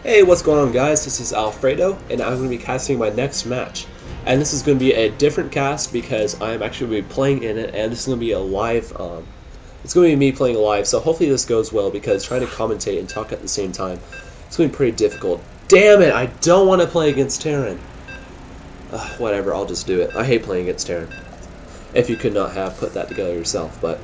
Hey, what's going on, guys? This is Alfredo, and I'm going to be casting my next match. And this is going to be a different cast because I'm actually going to be playing in it, and this is going to be a live. It's going to be me playing live, so hopefully this goes well because trying to commentate and talk at the same time, it's going to be pretty difficult. Damn it! I don't want to play against Terran. Whatever, I'll just do it. I hate playing against Terran. If you could not have put that together yourself, but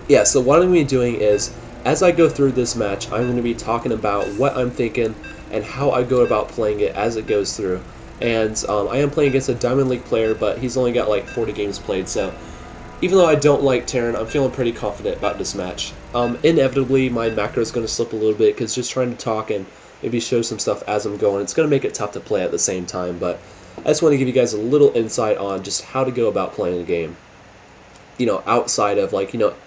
yeah. So what I'm going to be doing is, as I go through this match, I'm going to be talking about what I'm thinking and how I go about playing it as it goes through. And I am playing against a Diamond League player, but he's only got like 40 games played, so even though I don't like Terran, I'm feeling pretty confident about this match. Inevitably, my macro is going to slip a little bit because just trying to talk and maybe show some stuff as I'm going, it's going to make it tough to play at the same time, but I just want to give you guys a little insight on just how to go about playing the game. Outside of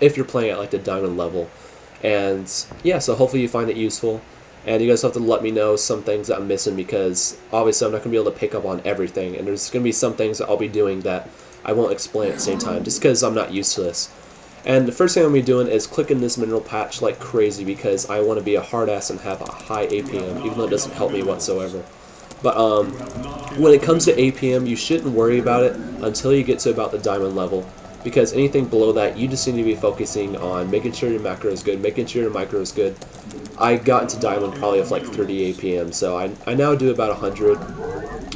if you're playing at like the diamond level. And yeah, so hopefully you find it useful. And you guys have to let me know some things that I'm missing because obviously I'm not going to be able to pick up on everything. And there's going to be some things that I'll be doing that I won't explain at the same time just because I'm not used to this. And the first thing I'm going to be doing is clicking this mineral patch like crazy because I want to be a hard ass and have a high APM, even though it doesn't help me whatsoever. But when it comes to APM, you shouldn't worry about it until you get to about the diamond level. Because anything below that, you just need to be focusing on making sure your macro is good, making sure your micro is good. I got into diamond probably with like 30 APM, so I now do about 100.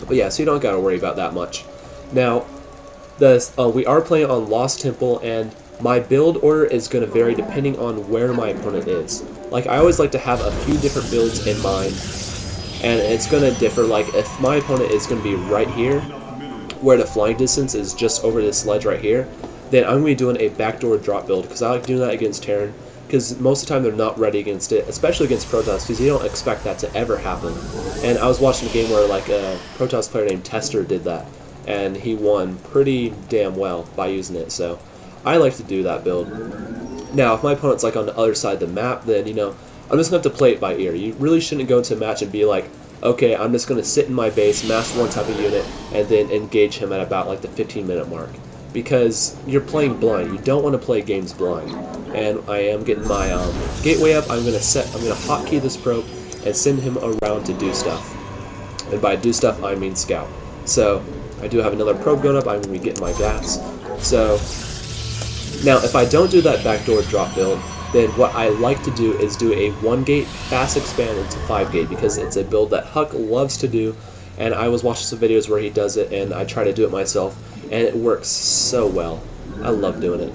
But yeah, so you don't got to worry about that much. Now, we are playing on Lost Temple, and my build order is going to vary depending on where my opponent is. Like, I always like to have a few different builds in mind, and it's going to differ. Like, if my opponent is going to be right here, where the flying distance is just over this ledge right here, then I'm going to be doing a backdoor drop build because I like doing that against Terran because most of the time they're not ready against it, especially against Protoss because you don't expect that to ever happen. And I was watching a game where like a Protoss player named Tester did that, and he won pretty damn well by using it, so I like to do that build. Now, if my opponent's like on the other side of the map, then I'm just going to have to play it by ear. You really shouldn't go into a match and be like, okay, I'm just going to sit in my base, master one type of unit, and then engage him at about like the 15-minute mark. Because you're playing blind. You don't want to play games blind. And I am getting my gateway up. I'm going to hotkey this probe and send him around to do stuff. And by do stuff, I mean scout. So I do have another probe going up. I'm going to be getting my gas. So now, if I don't do that backdoor drop build, then what I like to do is do a 1-gate fast expand into 5-gate because it's a build that Huck loves to do, and I was watching some videos where he does it, and I try to do it myself, and it works so well. I love doing it.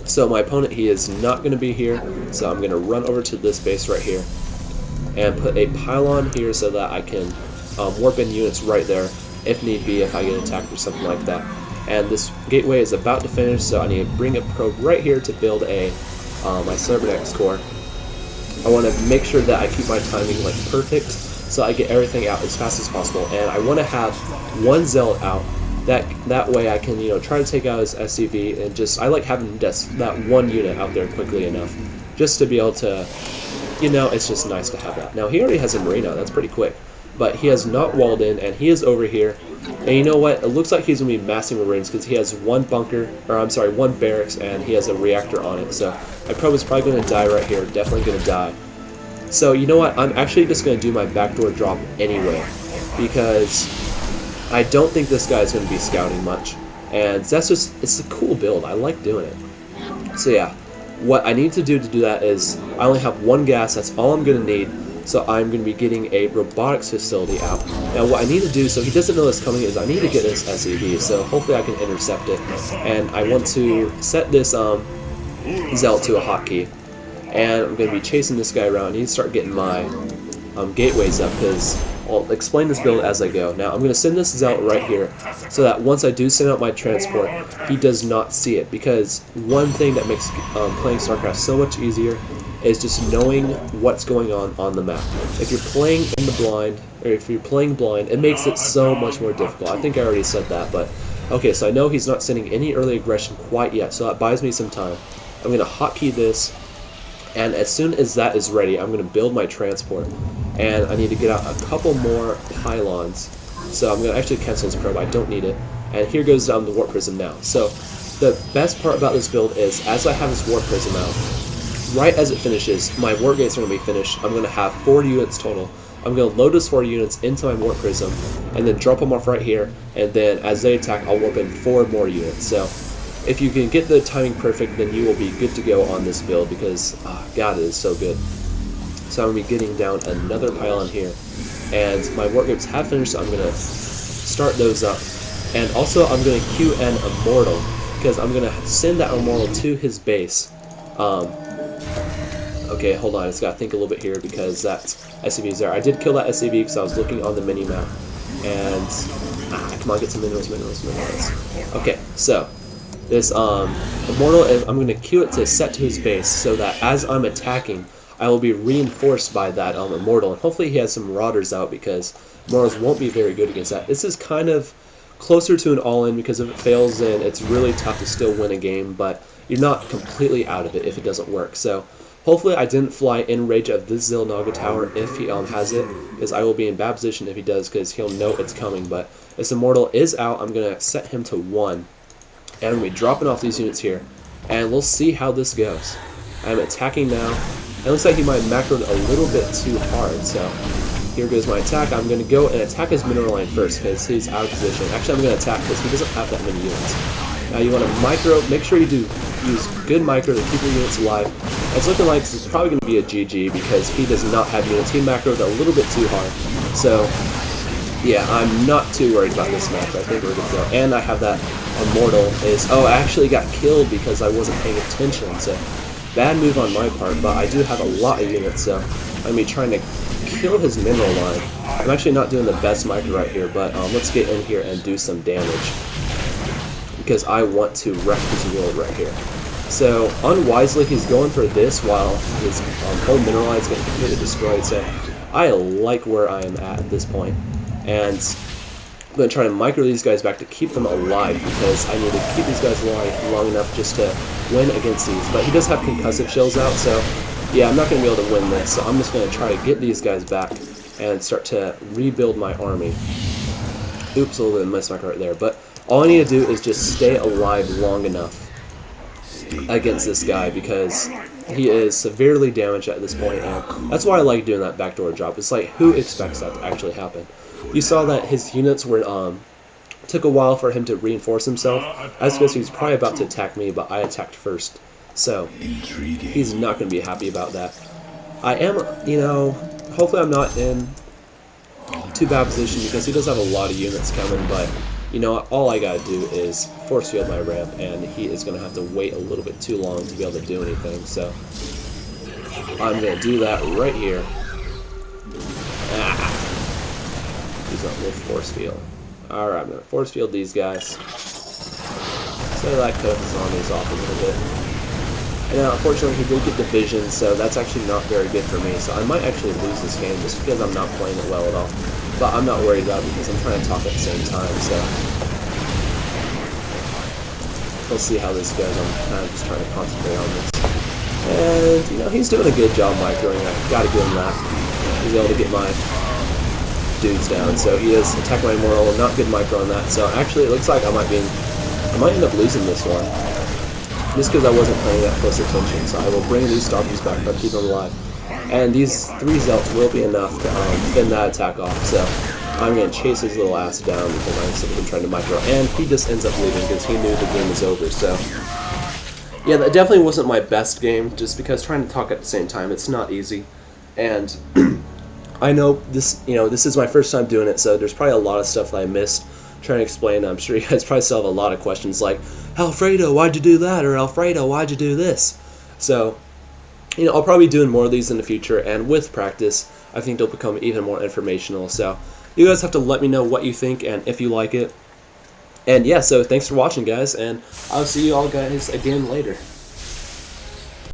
So my opponent, he is not going to be here, so I'm going to run over to this base right here and put a pylon here so that I can warp in units right there if need be, if I get attacked or something like that. And this gateway is about to finish, so I need to bring a probe right here to build a my Cybernex core. I want to make sure that I keep my timing like perfect, so I get everything out as fast as possible. And I want to have one Zealot out. That way I can try to take out his SCV, and just I like having that one unit out there quickly enough, just to be able to, it's just nice to have that. Now he already has a Marine out. That's pretty quick. But he has not walled in, and he is over here. And you know what? It looks like he's going to be massing Marines because he has one barracks, and he has a reactor on it. So my probe is probably going to die right here. Definitely going to die. So you know what? I'm actually just going to do my backdoor drop anyway because I don't think this guy is going to be scouting much. And it's a cool build. I like doing it. So yeah, what I need to do that is I only have one gas. That's all I'm going to need. So I'm going to be getting a robotics facility out. Now what I need to do, so he doesn't know this coming, is I need to get this SCV, so hopefully I can intercept it. And I want to set this Zealot to a hotkey. And I'm going to be chasing this guy around. I need to start getting my gateways up, because I'll explain this build as I go. Now I'm going to send this Zealot right here, so that once I do send out my transport, he does not see it. Because one thing that makes playing StarCraft so much easier is just knowing what's going on the map. If you're playing in the blind, or if you're playing blind, it makes it so much more difficult. I think I already said that, but okay, so I know he's not sending any early aggression quite yet, so that buys me some time. I'm going to hotkey this, and as soon as that is ready, I'm going to build my transport, and I need to get out a couple more pylons. So I'm going to actually cancel this probe, I don't need it, and here goes down the warp prism now. So the best part about this build is, as I have this warp prism out, right as it finishes, my war gates are going to be finished. I'm going to have 4 units total, I'm going to load those 4 units into my warp prism, and then drop them off right here, and then as they attack, I'll warp in 4 more units. So if you can get the timing perfect, then you will be good to go on this build, because, God, it is so good. So I'm going to be getting down another pylon here, and my warp groups have finished, so I'm going to start those up. And also I'm going to queue an Immortal, because I'm going to send that Immortal to his base. Okay, hold on, I just got to think a little bit here, because that SCV is there. I did kill that SCV because I was looking on the mini-map, and, come on, get some minerals. Okay, so, this Immortal, I'm going to queue it to set to his base, so that as I'm attacking, I will be reinforced by that Immortal, and hopefully he has some Marauders out, because Immortals won't be very good against that. This is kind of closer to an all-in, because if it fails, then it's really tough to still win a game, but you're not completely out of it if it doesn't work. So hopefully I didn't fly in range of this Xilnaga tower if he has it, because I will be in bad position if he does, because he'll know it's coming. But this Immortal is out. I'm going to set him to 1, and I'm going to be dropping off these units here, and we'll see how this goes. I'm attacking now. It looks like he might have macroed a little bit too hard, so here goes my attack. I'm going to go and attack his mineral line first, because he's out of position. Actually, I'm going to attack because he doesn't have that many units. Now you want to micro, make sure you do use good micro to keep your units alive. It's looking like this is probably going to be a GG, because he does not have units. He macroed a little bit too hard. So, yeah, I'm not too worried about this match. I think we're good to go. And I have that Immortal is, oh, I actually got killed because I wasn't paying attention, so bad move on my part, but I do have a lot of units, so I'm going to be trying to kill his mineral line. I'm actually not doing the best micro right here, but let's get in here and do some damage, because I want to wreck his world right here. So, unwisely, he's going for this while his whole mineral line is getting completely destroyed, so I like where I am at this point. And I'm going to try to micro these guys back to keep them alive, because I need to keep these guys alive long enough just to win against these. But he does have concussive shells out, so yeah, I'm not going to be able to win this. So I'm just going to try to get these guys back and start to rebuild my army. Oops, a little bit of mess right there. But all I need to do is just stay alive long enough against this guy, because he is severely damaged at this point, and that's why I like doing that backdoor drop. It's like, who expects that to actually happen? You saw that his units were took a while for him to reinforce himself. That's because he's probably about to attack me, but I attacked first. So he's not going to be happy about that. I am, hopefully I'm not in too bad position, because he does have a lot of units coming, but all I gotta do is force field my ramp, and he is gonna have to wait a little bit too long to be able to do anything. So I'm gonna do that right here. He's not with force field. Alright, I'm gonna force field these guys, so that I cut his armies off a little bit. And now, unfortunately, he did get division, so that's actually not very good for me. So I might actually lose this game just because I'm not playing it well at all. But I'm not worried about it, because I'm trying to talk at the same time, so we'll see how this goes. I'm kind of just trying to concentrate on this. And, he's doing a good job microing. I gotta give him that. He's able to get my dudes down. So he is attack my immortal, not good micro on that. So actually, it looks like I might end up losing this one, just because I wasn't paying that close attention. So I will bring these stoppies back, but keep them alive. And these 3 Zelts will be enough to fend that attack off. So I'm going to chase his little ass down, because I'm simply trying to micro. And he just ends up leaving because he knew the game was over. So yeah, that definitely wasn't my best game, just because trying to talk at the same time, it's not easy. And I know this, this is my first time doing it, so there's probably a lot of stuff that I missed trying to explain. I'm sure you guys probably still have a lot of questions like, Alfredo, why'd you do that? Or Alfredo, why'd you do this? So, I'll probably be doing more of these in the future, and with practice, I think they'll become even more informational. So, you guys have to let me know what you think and if you like it. And yeah, so thanks for watching, guys, and I'll see you all guys again later.